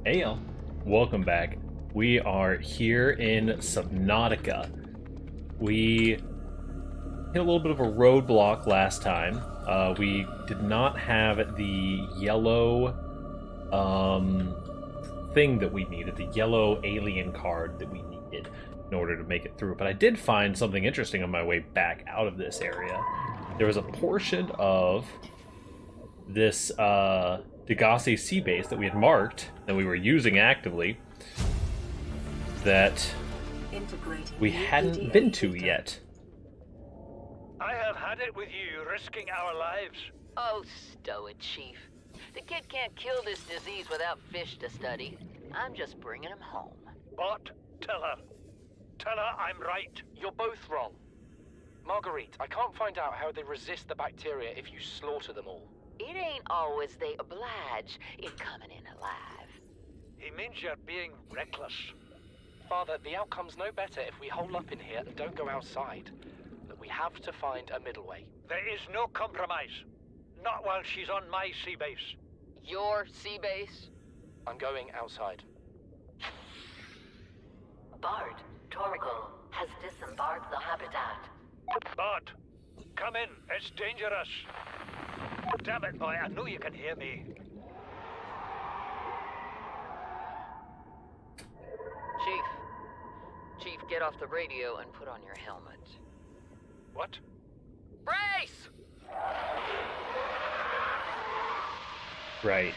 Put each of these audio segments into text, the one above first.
Hey y'all, welcome back. We are here in Subnautica. We hit a little bit of a roadblock last time. We did not have the yellow thing that we needed, the yellow alien card that we needed in order to make it through. But I did find something interesting on my way back out of this area. There was a portion of this Degassi sea base that we had marked, that we were using actively, that we hadn't been to yet. I have had it with you, risking our lives. Oh, stow it, Chief. The kid can't kill this disease without fish to study. I'm just bringing him home. But tell her. Tell her I'm right. You're both wrong. Marguerite, I can't find out how they resist the bacteria if you slaughter them all. It ain't always they oblige in coming in alive. He means you're being reckless. Father, the outcome's no better if we hole up in here and don't go outside. But we have to find a middle way. There is no compromise. Not while she's on my sea base. Your sea base? I'm going outside. Bard, Torgal has disembarked the habitat. Bart, come in. It's dangerous. Damn it, boy. I know you can hear me. Chief, get off the radio and put on your helmet. What? Brace! Right.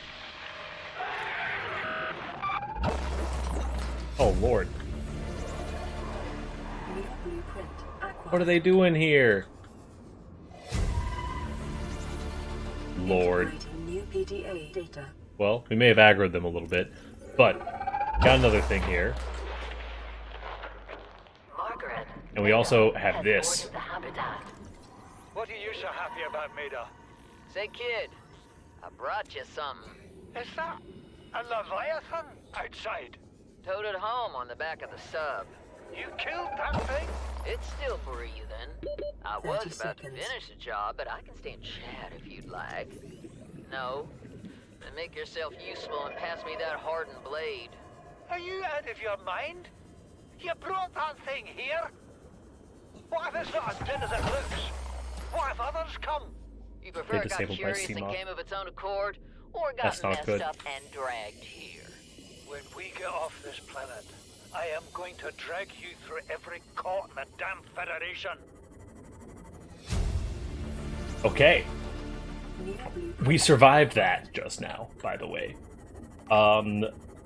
Oh, Lord. What are they doing here? Lord. Well, we may have aggroed them a little bit, but got another thing here. Margaret, And we also have this. the habitat. What are you so happy about, Maida? Say, kid, I brought you something. Is that a Leviathan outside? Towed it home on the back of the sub. You killed that thing? It's still breathing. I 30 was about to seconds. finish the job, but I can stay and chat if you'd like. No? Then make yourself useful and pass me that hardened blade. Are you out of your mind? You brought that thing here? What if it's not as good as it looks? What if others come? You prefer it got disabled by curious and CMOD. came of its own accord, or got That's not messed good. up and dragged here? When we get off this planet, I am going to drag you through every court in the damn Federation. Okay. We survived that just now, by the way.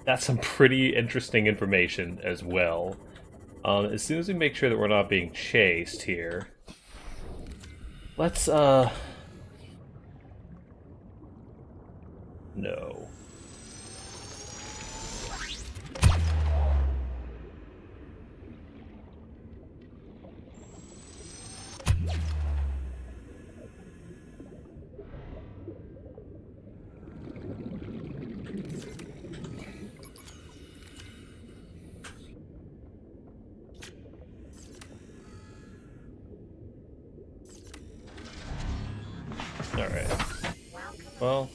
That's some pretty interesting information as well. As soon as we make sure that we're not being chased here, let's, no. Alright. Well,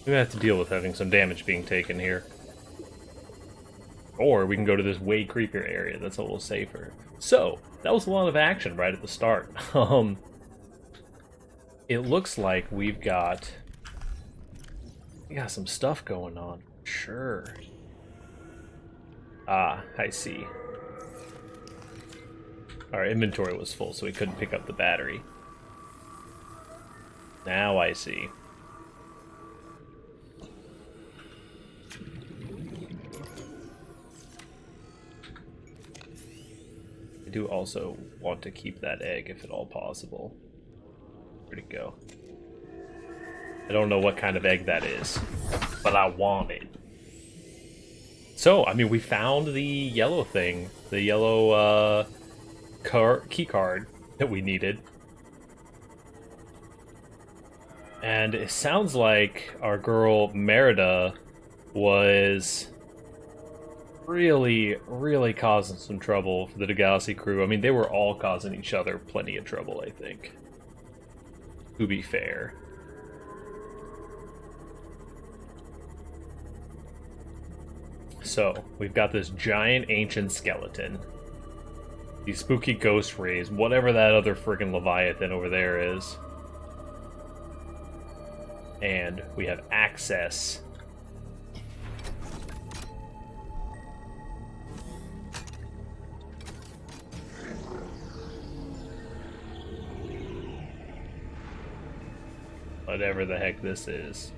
we're gonna have to deal with having some damage being taken here. Or we can go to this way creepier area that's a little safer. So, that was a lot of action right at the start. It looks like we got some stuff going on. Sure. Ah, I see. Our inventory was full, so we couldn't pick up the battery. Now I see. I do also want to keep that egg if at all possible. Where'd it go? I don't know what kind of egg that is, but I want it. So, I mean, we found the yellow thing, the yellow key card that we needed. And it sounds like our girl Merida was really causing some trouble for the Degassi crew. I mean, they were all causing each other plenty of trouble, I think. To be fair. so we've got this giant ancient skeleton. These spooky ghost rays, whatever that other friggin' Leviathan over there is. And we have access. Whatever the heck this is.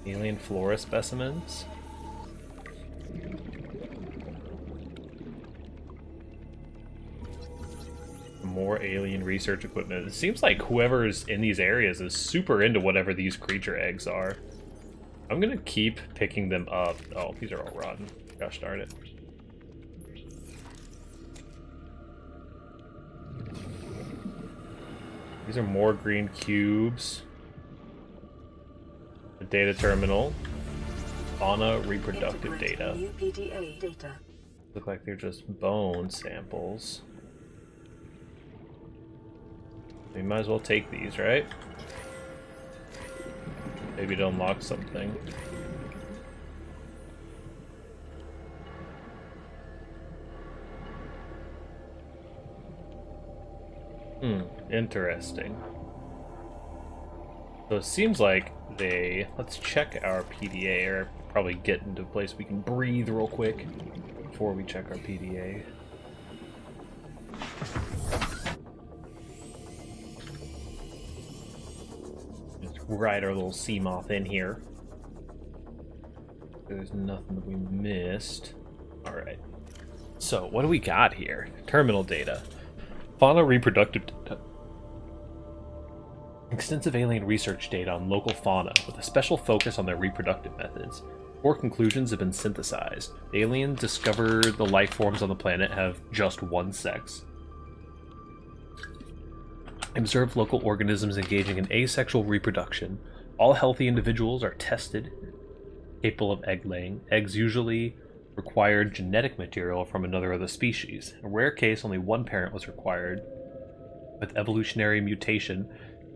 Alien flora specimens? More alien research equipment. It seems like whoever's in these areas is super into whatever these creature eggs are. I'm gonna keep picking them up. Oh, these are all rotten. Gosh darn it. These are more green cubes. The data terminal. Fauna reproductive data. Look like they're just bone samples. We might as well take these, right? Maybe to unlock something. Interesting. So it seems like they... Let's check our PDA, or probably get into a place we can breathe real quick before we check our PDA. Just ride our little sea moth in here. There's nothing that we missed. Alright. So, what do we got here? Terminal data. Fauna reproductive data. Extensive alien research data on local fauna, with a special focus on their reproductive methods. 4 conclusions have been synthesized. The aliens discovered the life forms on the planet have just one sex. Observed local organisms engaging in asexual reproduction. All healthy individuals are tested, capable of egg laying. Eggs usually required genetic material from another of the species. In a rare case, only one parent was required, with evolutionary mutation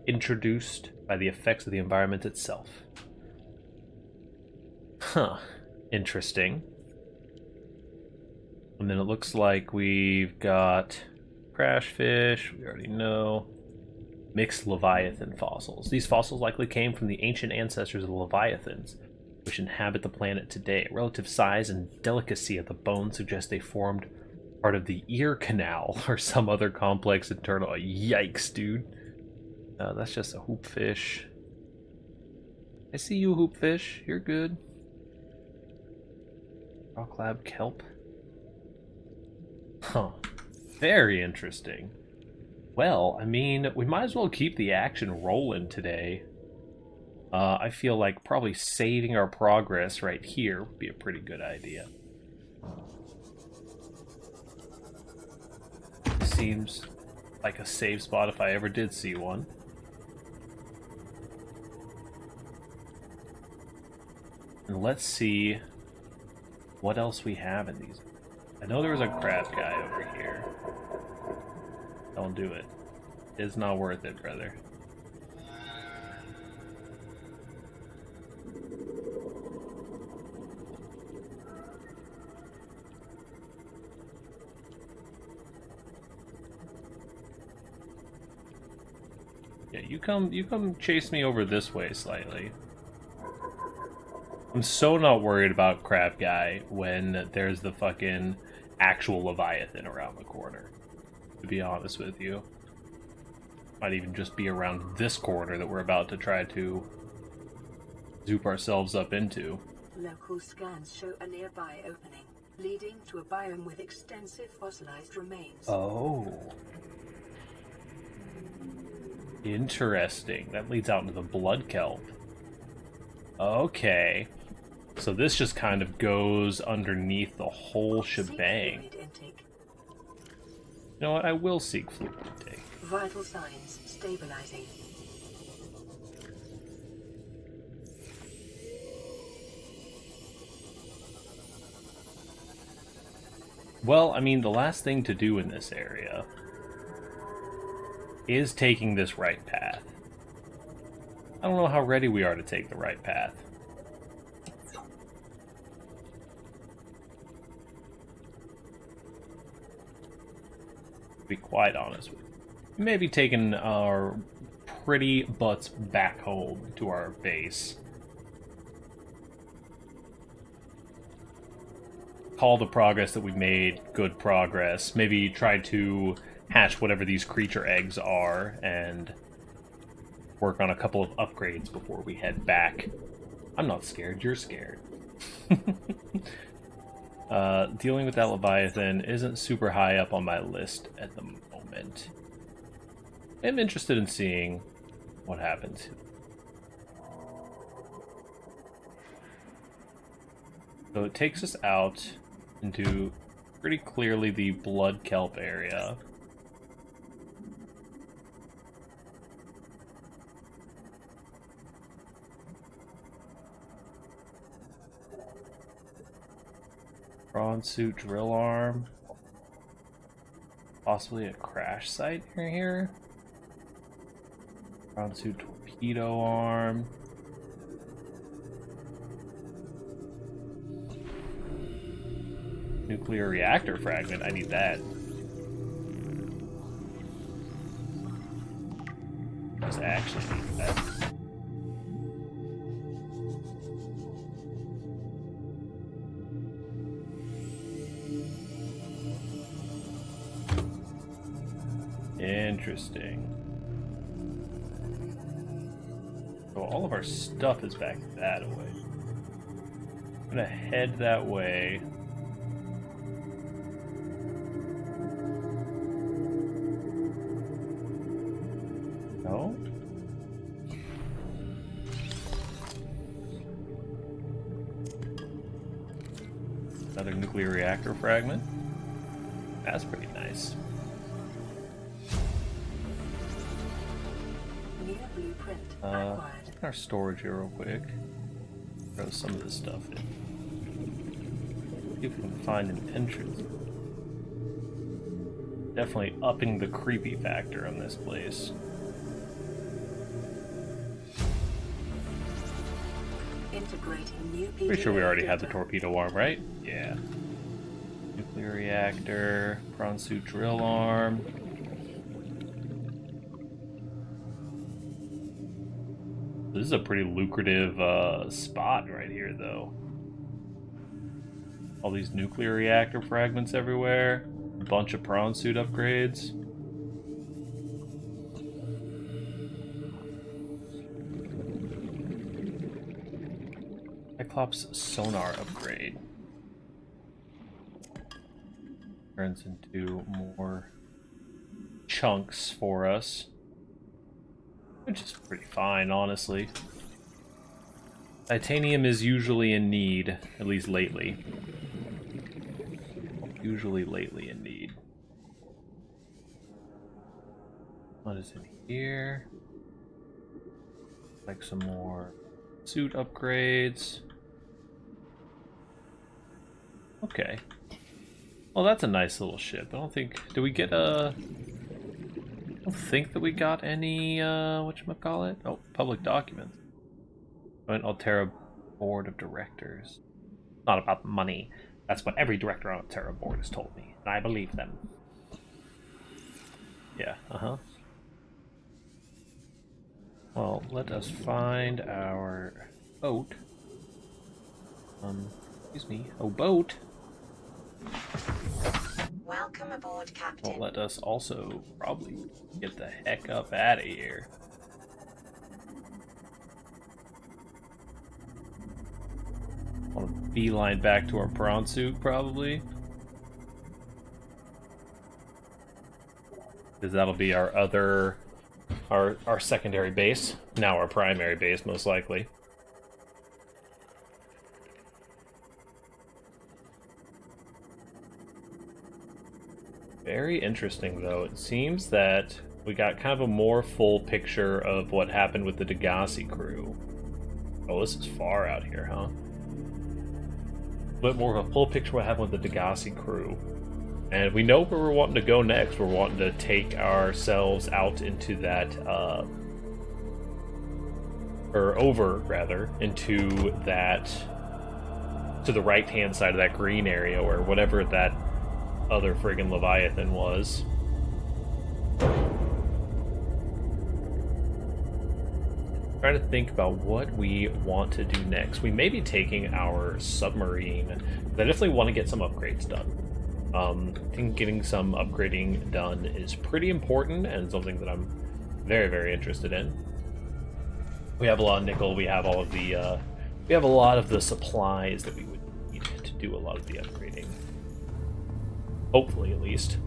introduced by the effects of the environment itself. Huh. Interesting. And then it looks like we've got crash fish, we already know. Mixed Leviathan fossils. These fossils likely came from the ancient ancestors of the Leviathans, which inhabit the planet today. Relative size and delicacy of the bones suggest they formed part of the ear canal or some other complex internal... Yikes, dude. That's just a hoopfish. I see you, hoopfish. You're good. Rock lab kelp. Huh. Very interesting. Well, I mean, we might as well keep the action rolling today. I feel like probably saving our progress right here would be a pretty good idea. Seems like a save spot if I ever did see one. And let's see what else we have in these. I know there was a crab guy over here. Don't do it. It's not worth it, brother. Yeah, you come chase me over this way slightly. I'm so not worried about Crab Guy when there's the fucking actual Leviathan around the corner, to be honest with you. Might even just be around this corner that we're about to try to zoop ourselves up into. Local scans show a nearby opening, leading to a biome with extensive fossilized remains. Oh. Interesting. That leads out into the blood kelp. Okay. So this just kind of goes underneath the whole shebang. You know what? I will seek fluid intake. Vital signs stabilizing. Well, I mean, the last thing to do in this area is taking this right path. I don't know how ready we are to take the right path. quite honest with you. Maybe taking our pretty butts back home to our base. Call the progress that we made good progress. Maybe try to hatch whatever these creature eggs are and work on a couple of upgrades before we head back. I'm not scared, you're scared. Dealing with that Leviathan isn't super high up on my list at the moment. I'm interested in seeing what happens. So it takes us out into pretty clearly the blood kelp area. Prawn suit drill arm. Possibly a crash site near here. Prawn suit torpedo arm. Nuclear reactor fragment. I need that. Just actually need that. Interesting. So all of our stuff is back that way. I'm gonna head that way. No? Another nuclear reactor fragment. That's pretty nice. Look at our storage here real quick. Throw some of this stuff in. See if we can find an entrance. Definitely upping the creepy factor on this place. Integrating new Pretty sure we already had the torpedo arm, right? Yeah. Nuclear reactor, prawn suit drill arm. This is a pretty lucrative spot right here, though. All these nuclear reactor fragments everywhere. A bunch of prawn suit upgrades. Cyclops sonar upgrade. Turns into more chunks for us. Which is pretty fine, honestly. Titanium is usually in need, at least lately. Usually lately in need. What is in here? Like some more suit upgrades. Okay. Well, that's a nice little ship. I don't think... Did we get a... I don't think that we got any, whatchamacallit? Oh, public documents. Joint Altera Board of Directors. Not about money. That's what every director on Altera board has told me, and I believe them. Yeah, Well, let us find our boat. Excuse me. Oh, boat! Welcome aboard, Captain. Well, let us also probably get the heck up out of here. Want to beeline back to our prawn suit, probably. Because that'll be our other... Our secondary base. Now our primary base, most likely. Very interesting, though. It seems that we got kind of a more full picture of what happened with the Degassi crew. Oh, this is far out here, huh? A bit more of a full picture of what happened with the Degassi crew. And we know where we're wanting to go next. We're wanting to take ourselves out into that, or over, rather, into that, to the right-hand side of that green area, or whatever that other friggin' Leviathan was. trying to think about what we want to do next. We may be taking our submarine. I definitely want to get some upgrades done. I think getting some upgrading done is pretty important and something that I'm very, very interested in. We have a lot of nickel. We have all of the. We have a lot of the supplies that we would need to do a lot of the upgrading. Hopefully, at least,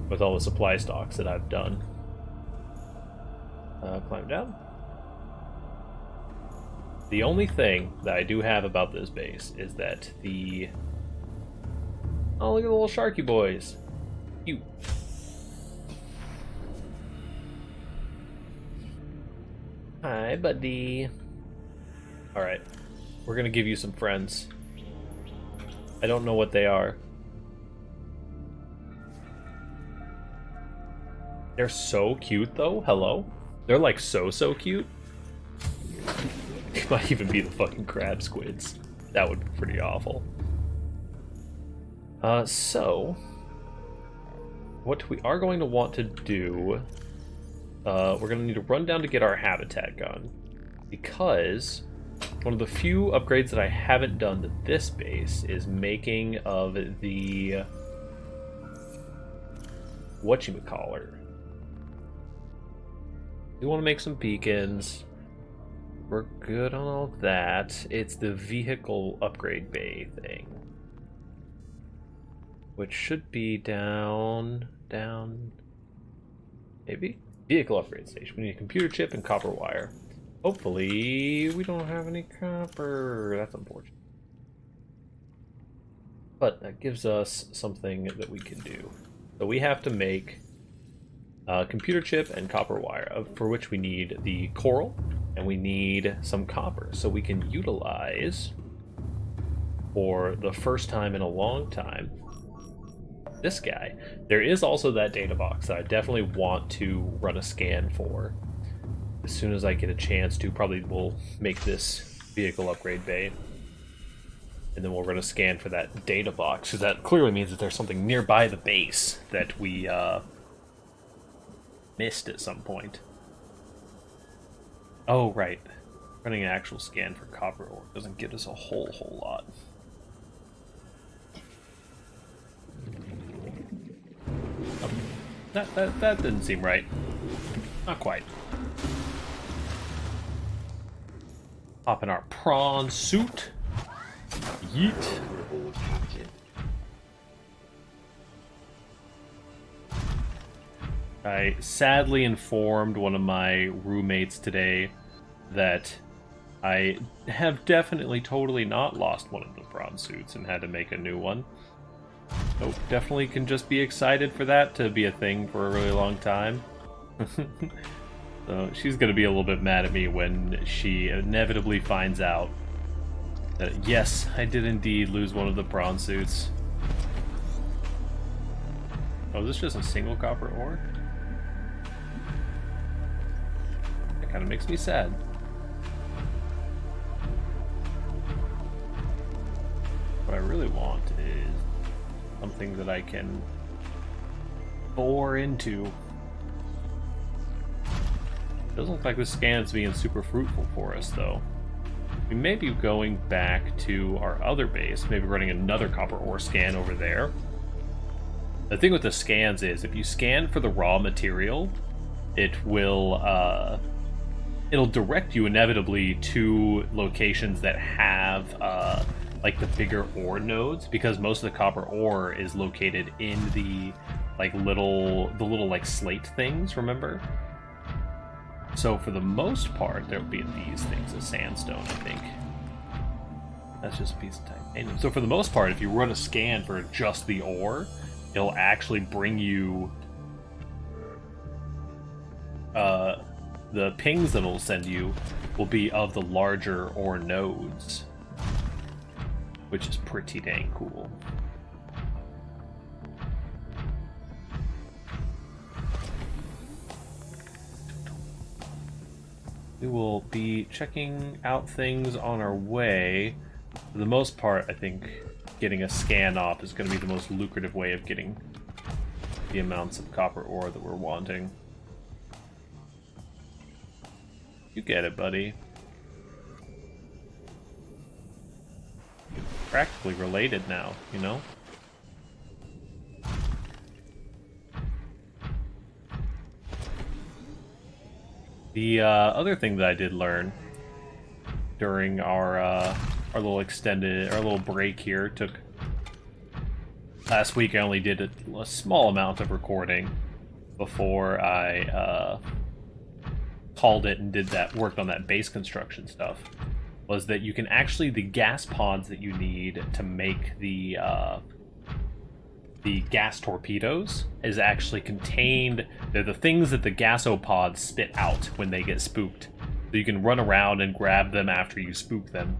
with all the supply stocks that I've done. Climb down. The only thing that I do have about this base is that the... Oh, look at the little sharky boys. Cute. Hi, buddy. Alright. We're gonna give you some friends. I don't know what they are. They're so cute, though. Hello? They're like so cute. It might even be the fucking crab squids. That would be pretty awful. So what we are going to want to do, we're going to need to run down to get our habitat gun, because one of the few upgrades that I haven't done to this base is making of the whatchamacallit. We want to make some beacons. We're good on all that. It's the vehicle upgrade bay thing, which should be down, maybe? Vehicle upgrade station. We need a computer chip and copper wire. Hopefully, we don't have any copper. That's unfortunate. But that gives us something that we can do. So we have to make a computer chip and copper wire, for which we need the coral, and we need some copper. So we can utilize, for the first time in a long time, this guy. There is also that data box that I definitely want to run a scan for. As soon as I get a chance to, probably we'll make this vehicle upgrade bay. And then we'll run a scan for that data box, because that clearly means that there's something nearby the base that we missed at some point. Oh, right. Running an actual scan for copper ore doesn't give us a whole lot. That didn't seem right. Not quite. Hop in our prawn suit. Yeet. I sadly informed one of my roommates today that I have definitely totally not lost one of the prawn suits and had to make a new one. So definitely can just be excited for that to be a thing for a really long time. So she's going to be a little bit mad at me when she inevitably finds out that, yes, I did indeed lose one of the prawn suits. Oh, is this just a single copper ore? That kind of makes me sad. What I really want is something that I can bore into. Doesn't look like this scan's being super fruitful for us, though. We may be going back to our other base, maybe running another copper ore scan over there. The thing with the scans is, if you scan for the raw material, it will, it'll direct you inevitably to locations that have, like the bigger ore nodes, because most of the copper ore is located in the, like, little like slate things, remember? So for the most part, there'll be these things as sandstone, I think. That's just a piece of titanium. So for the most part, if you run a scan for just the ore, it'll actually bring you the pings that it'll send you will be of the larger ore nodes, which is pretty dang cool. We will be checking out things on our way. For the most part, I think getting a scan off is going to be the most lucrative way of getting the amounts of copper ore that we're wanting. You get it, buddy. Practically related now, you know? The other thing that I did learn during our little break here, took last week. I only did a small amount of recording before I called it and worked on that base construction stuff. Was that you can actually, the gas pods that you need to make the gas torpedoes is actually contained. They're the things that the gasopods spit out when they get spooked. So you can run around and grab them after you spook them.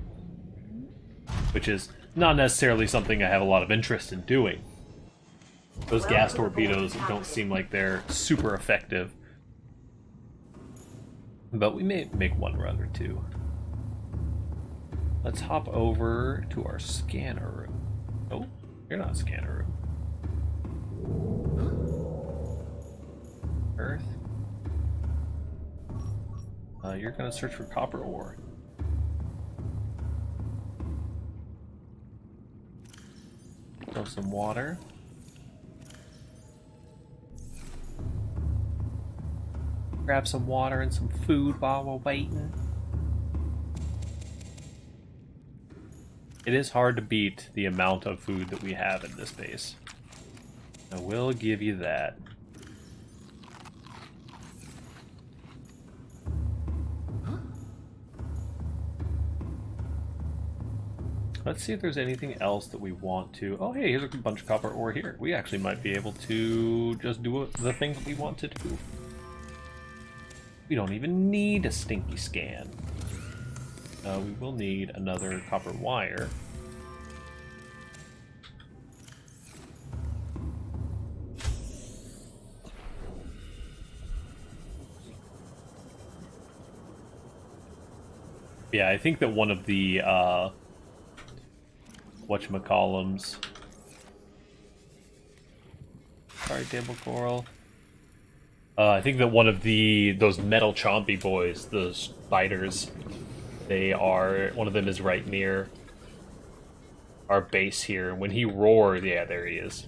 Which is not necessarily something I have a lot of interest in doing. Those gas torpedoes don't seem like they're super effective. But we may make one run or two. Let's hop over to our scanner room. Oh, you're not scanner room. Earth. You're gonna search for copper ore. Throw some water. Grab some water and some food while we're waiting. It is hard to beat the amount of food that we have in this base. I will give you that. Let's see if there's anything else that we want to... Oh, hey, here's a bunch of copper ore here. We actually might be able to just do the thing that we want to do. We don't even need a stinky scan. We will need another copper wire. Yeah, I think that one of the whatchamacallums. Sorry, table coral. I think that one of those metal chompy boys, those spiders, one of them is right near our base here. When he roars, yeah, there he is.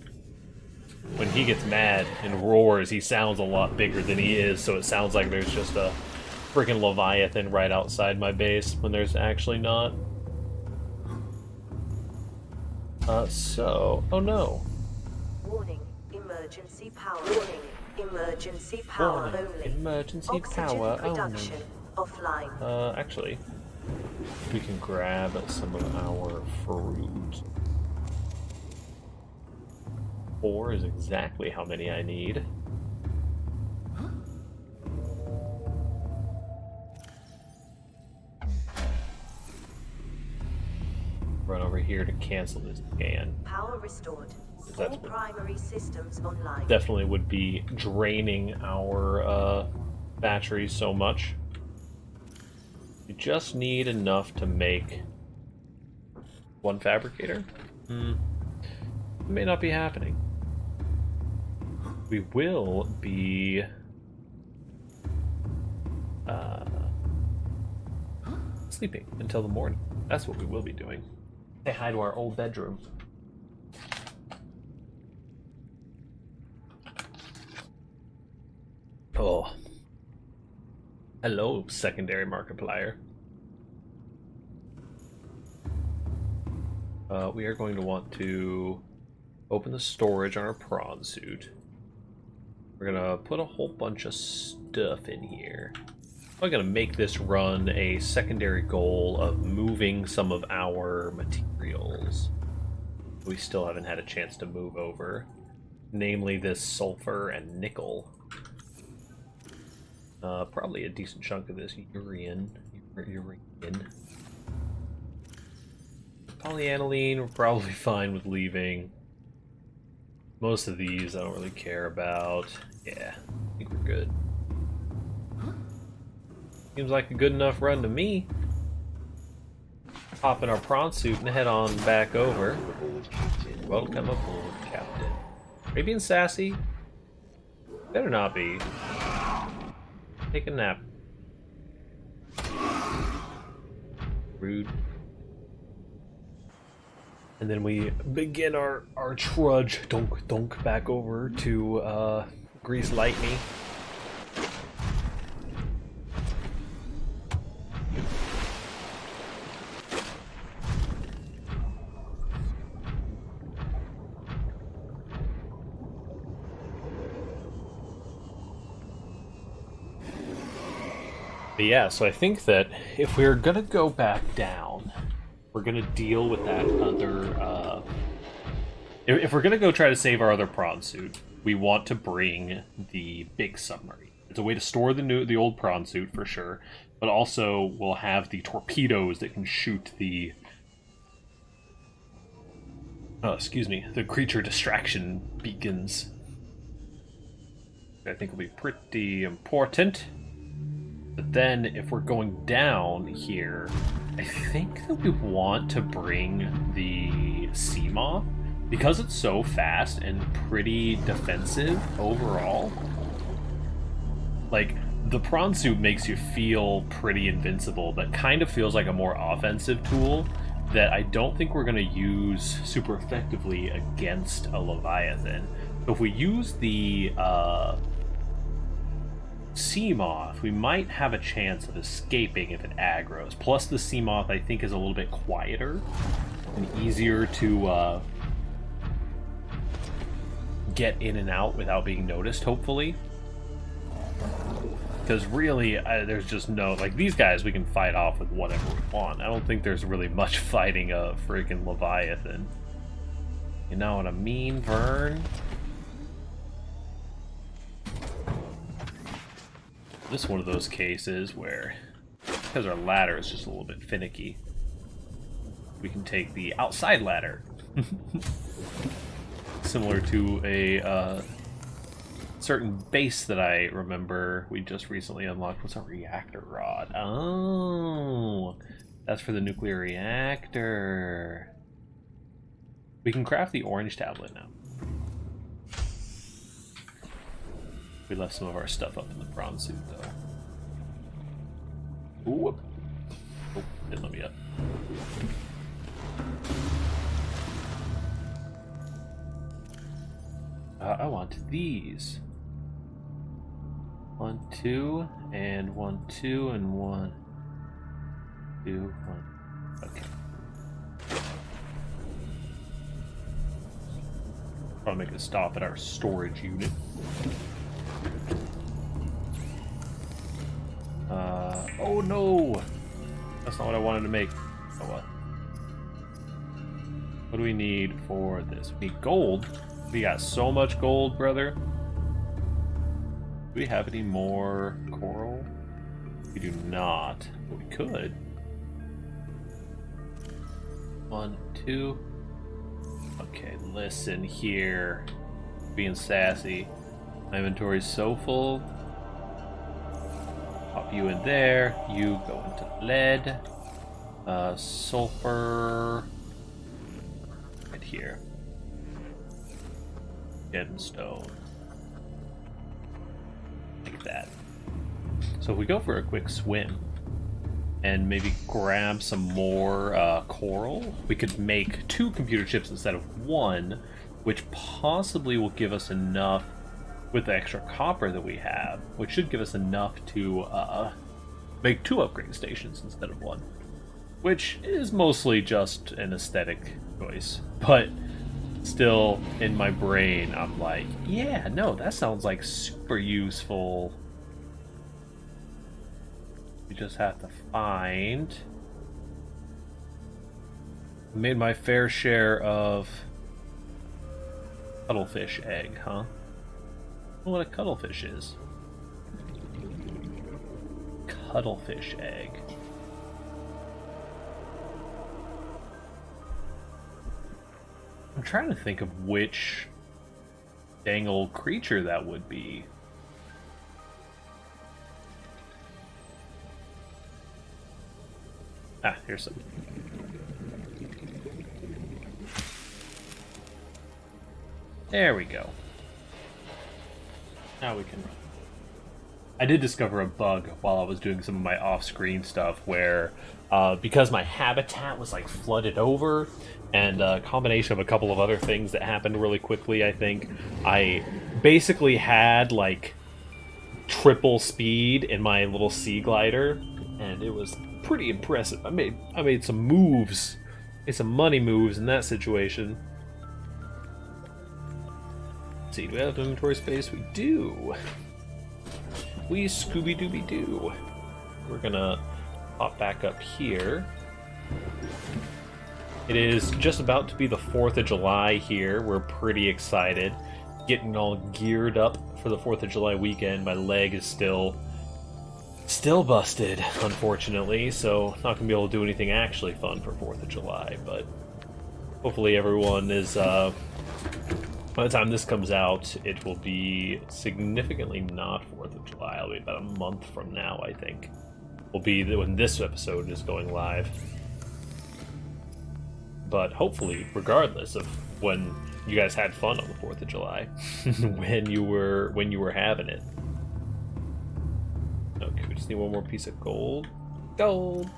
When he gets mad and roars, he sounds a lot bigger than he is, so it sounds like there's just a freaking Leviathan right outside my base when there's actually not. Oh no. Warning, emergency power. Warning, emergency power only. Emergency Oxygen power production only. offline. Actually, we can grab some of our fruit. 4 is exactly how many I need. Run over here to cancel this scan. Power restored. That's All primary systems online. Definitely would be draining our battery so much. You just need enough to make one fabricator. It may not be happening. We will be sleeping until the morning. That's what we will be doing. Say hi to our old bedroom. Oh. Hello, secondary Markiplier. We are going to want to open the storage on our prawn suit. We're gonna put a whole bunch of stuff in here. I'm gonna make this run a secondary goal of moving some of our materials we still haven't had a chance to move over, namely this sulfur and nickel. Probably a decent chunk of this uranium. Polyaniline, we're probably fine with leaving. Most of these I don't really care about. Yeah, I think we're good. Seems like a good enough run to me. Hop in our prawn suit and head on back over. Welcome aboard, Captain. Are you being sassy? Better not be. Take a nap. Rude. And then we begin our trudge, donk, back over to Grease Lightning. But yeah, so I think that if we're gonna go back down, we're gonna deal with that other. If we're gonna go try to save our other prawn suit, we want to bring the big submarine. It's a way to store the old prawn suit for sure, but also we'll have the torpedoes that can shoot the. Oh, excuse me, the creature distraction beacons. I think will be pretty important. But then, if we're going down here, I think that we want to bring the Seamoth, because it's so fast and pretty defensive overall. Like, the prawn suit makes you feel pretty invincible, but kind of feels like a more offensive tool that I don't think we're going to use super effectively against a Leviathan. So if we use the Seamoth, we might have a chance of escaping if it aggroes. Plus the Seamoth, I think, is a little bit quieter and easier to get in and out without being noticed, hopefully. Because really, there's just no... Like, these guys we can fight off with whatever we want. I don't think there's really much fighting a freaking Leviathan. You know what I mean, Vern? This is one of those cases where, because our ladder is just a little bit finicky, we can take the outside ladder. Similar to a certain base that I remember we just recently unlocked. What's a reactor rod? Oh, that's for the nuclear reactor. We can craft the orange tablet now. We left some of our stuff up in the prawn suit, though. Ooh. Oh, didn't let me up. I want these. 1, 2, and 1, 2, and 1, 2, 1. Okay. Probably make a stop at our storage unit. Oh no! That's not what I wanted to make. Oh what? What do we need for this? We need gold. We got so much gold, brother. Do we have any more coral? We do not, but we could. 1, 2. Okay, listen here. Being sassy. My inventory's so full. Pop you in there. You go into lead. Sulfur. Right here. Lead and stone. Like that. So if we go for a quick swim and maybe grab some more coral, we could make 2 computer chips instead of 1, which possibly will give us enough with the extra copper that we have, which should give us enough to make 2 upgrade stations instead of 1, which is mostly just an aesthetic choice, but still in my brain I'm like, yeah, no, that sounds like super useful. We just have to find... I made my fair share of cuttlefish egg, huh? I don't know what a cuttlefish is. Cuttlefish egg. I'm trying to think of which dang old creature that would be. Ah, here's some. There we go. Now we can run. I did discover a bug while I was doing some of my off-screen stuff where, because my habitat was like flooded over, and a combination of a couple of other things that happened really quickly, I think, I basically had like triple speed in my little sea glider, and it was pretty impressive. I made some moves, made some money moves in that situation. Let's see, do we have inventory space? We do. We Scooby-Dooby-Doo. We're gonna pop back up here. It is just about to be the 4th of July here. We're pretty excited. Getting all geared up for the 4th of July weekend. My leg is still busted, unfortunately, so not gonna be able to do anything actually fun for 4th of July, but hopefully everyone is, by the time this comes out, it will be significantly not 4th of July. It'll be about a month from now, I think. Will be when this episode is going live. But hopefully, regardless of when you guys had fun on the 4th of July, when you were having it. Okay, we just need one more piece of gold. Gold!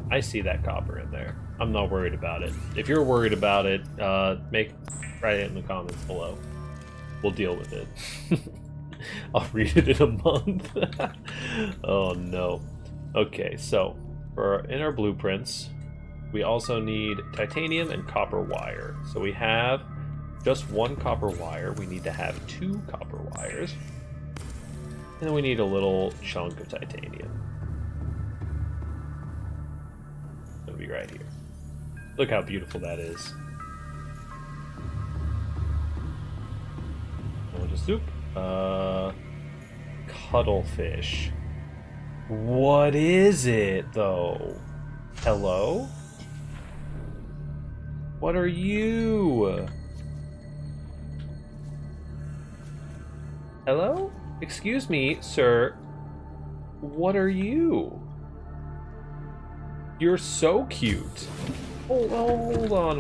I see that copper in there. I'm not worried about it. If you're worried about it, write it in the comments below. We'll deal with it. I'll read it in a month. Oh no. Okay, so in our blueprints, we also need titanium and copper wire. So we have just 1 copper wire. We need to have 2 copper wires. And then we need a little chunk of titanium. It'll be right here. Look how beautiful that is. We'll just soup. Cuttlefish. What is it, though? Hello? What are you? Hello? Excuse me, sir. What are you? You're so cute. Hold on.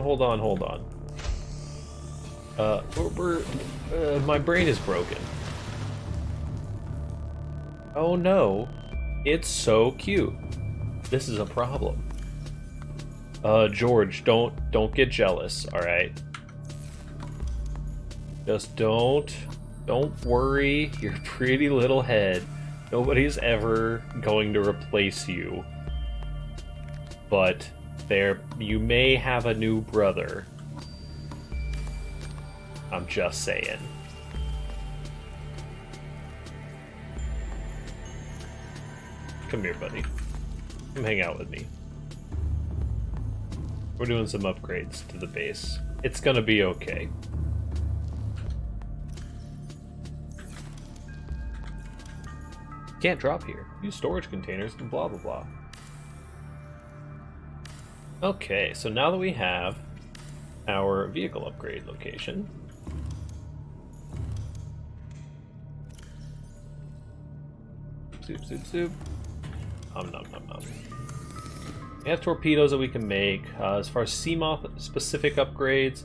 My brain is broken. Oh no, it's so cute. This is a problem. George, don't get jealous, all right? Just don't worry your pretty little head. Nobody's ever going to replace you. But you may have a new brother. I'm just saying. Come here, buddy. Come hang out with me. We're doing some upgrades to the base. It's gonna be okay. Can't drop here. Use storage containers and blah blah blah. Okay, so now that we have our vehicle upgrade location, soup. Nom. We have torpedoes that we can make. As far as Seamoth specific upgrades,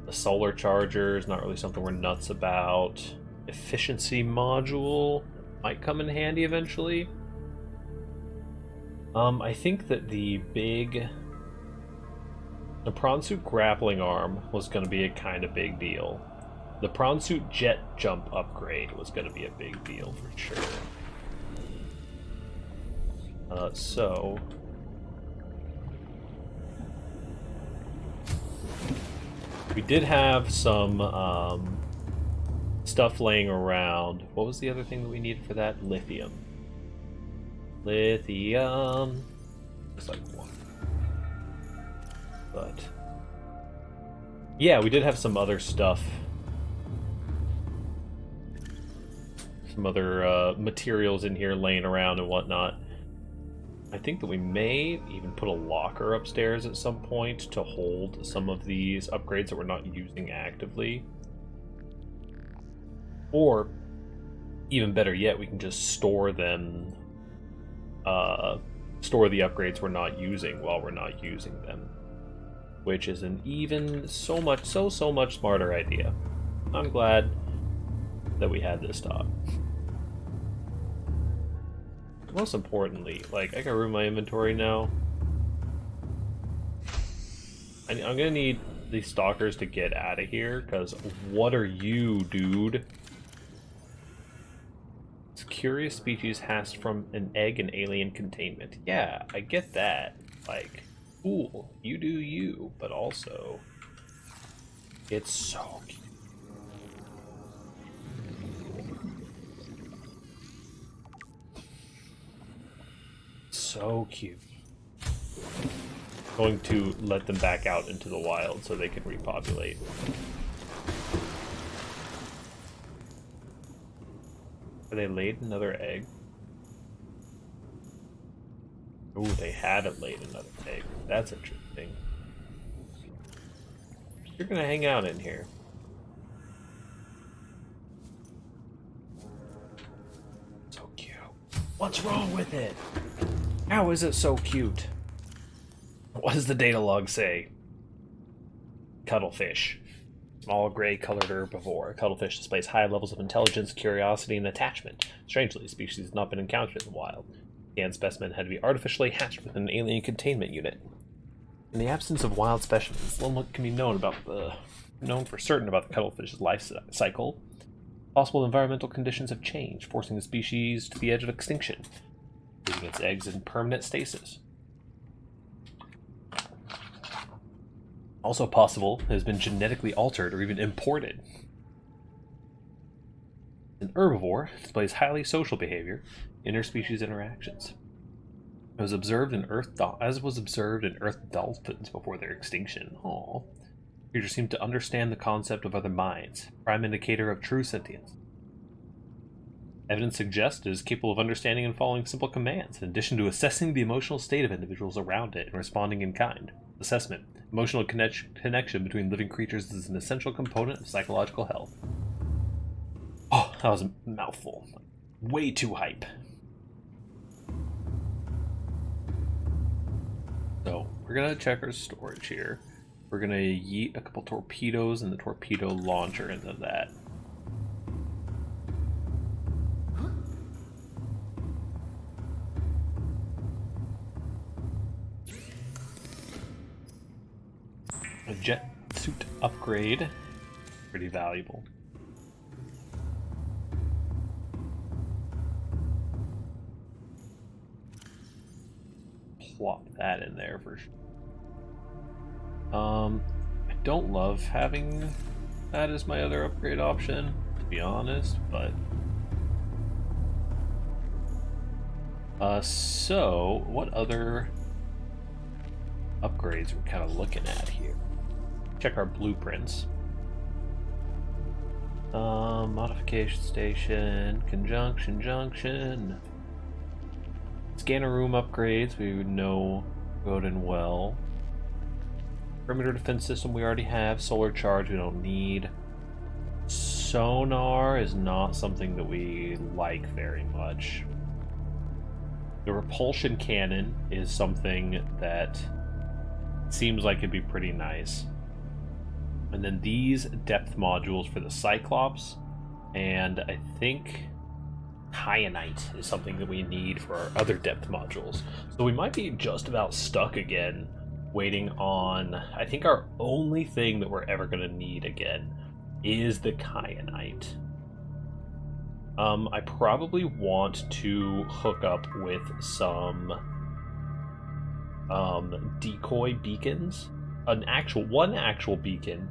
the solar charger is not really something we're nuts about. Efficiency module might come in handy eventually. I think that the prawn suit grappling arm was going to be a kind of big deal. The prawn suit jet jump upgrade was going to be a big deal for sure. So we did have some stuff laying around. What was the other thing that we needed for that? Lithium. Just like one. But yeah, we did have some other stuff. Some other materials in here laying around and whatnot. I think that we may even put a locker upstairs at some point to hold some of these upgrades that we're not using actively. Or, even better yet, we can just store them, store the upgrades we're not using while we're not using them. Which is an even so much smarter idea. I'm glad that we had this talk. most importantly, like, I got room in my inventory now. I'm gonna need these stalkers to get out of here, because what are you, dude? This curious species hatched from an egg in alien containment. Yeah, I get that. Like, cool, you do you, but also, it's so cute. So cute. Going to let them back out into the wild so they can repopulate. Have they laid another egg? Ooh, they haven't laid another egg. That's interesting. You're gonna hang out in here. So cute. What's wrong with it? How is it so cute? What does the data log say? Cuttlefish. Small gray colored herbivore. Cuttlefish displays high levels of intelligence, curiosity, and attachment. Strangely, the species has not been encountered in the wild. The scanned specimen had to be artificially hatched within an alien containment unit. In the absence of wild specimens, little can be known for certain about the cuttlefish's life cycle. Possible environmental conditions have changed, forcing the species to the edge of extinction, leaving its eggs in permanent stasis. Also possible, it has been genetically altered or even imported. An herbivore displays highly social behavior, interspecies interactions. As was observed in Earth dolphins before their extinction. Aww. Creatures seem to understand the concept of other minds, prime indicator of true sentience. Evidence suggests it is capable of understanding and following simple commands, in addition to assessing the emotional state of individuals around it and responding in kind. Assessment. Emotional connection between living creatures is an essential component of psychological health. Oh, that was a mouthful. Way too hype. So, we're gonna check our storage here. We're gonna yeet a couple torpedoes and the torpedo launcher into that. A jet suit upgrade. Pretty valuable. Plop that in there for sure. I don't love having that as my other upgrade option, to be honest, but so what other upgrades we're kind of looking at here? Check our blueprints. Modification station, conjunction junction. Scanner room upgrades, we would know good and well. Perimeter defense system we already have. Solar charge we don't need. Sonar is not something that we like very much. The repulsion cannon is something that seems like it'd be pretty nice. And then these depth modules for the Cyclops, and I think Kyanite is something that we need for our other depth modules. So we might be just about stuck again, waiting on, I think our only thing that we're ever going to need again is the Kyanite. I probably want to hook up with some decoy beacons, one actual beacon,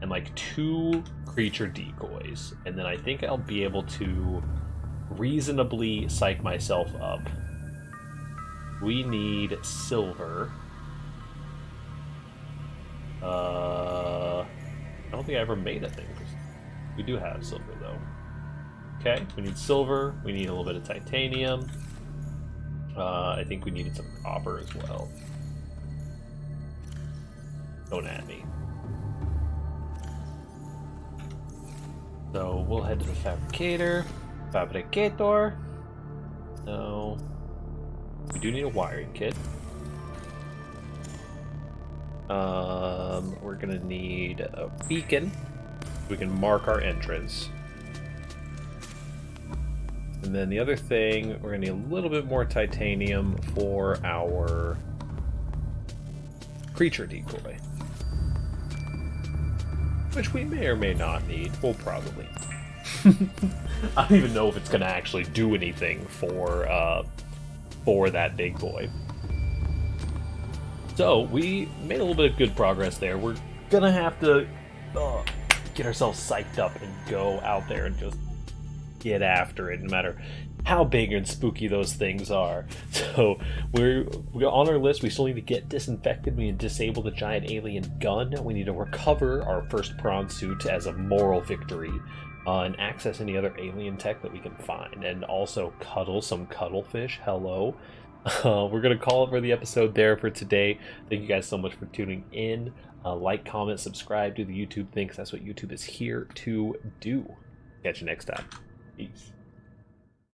and like 2 creature decoys, and then I think I'll be able to reasonably psych myself up. We need silver. I don't think I ever made a thing. We do have silver though. Okay, we need silver. We need a little bit of titanium. I think we needed some copper as well. Don't at me. So we'll head to the fabricator. Fabricator. No. We do need a wiring kit. We're gonna need a beacon. We can mark our entrance. And then the other thing, we're going to need a little bit more titanium for our creature decoy. Which we may or may not need. We'll probably. I don't even know if it's going to actually do anything for that big boy. So, we made a little bit of good progress there. We're going to have to get ourselves psyched up and go out there and just get after it, no matter how big and spooky those things are. So we're on our list. We still need to get disinfected. We need to disable the giant alien gun. We need to recover our first prawn suit as a moral victory, and access any other alien tech that we can find, and also cuddle some cuttlefish. Hello. We're gonna call it for the episode there for today. Thank you guys so much for tuning in. Like, comment, subscribe, do the YouTube thing, 'cause that's what YouTube is here to do. Catch you next time. Peace.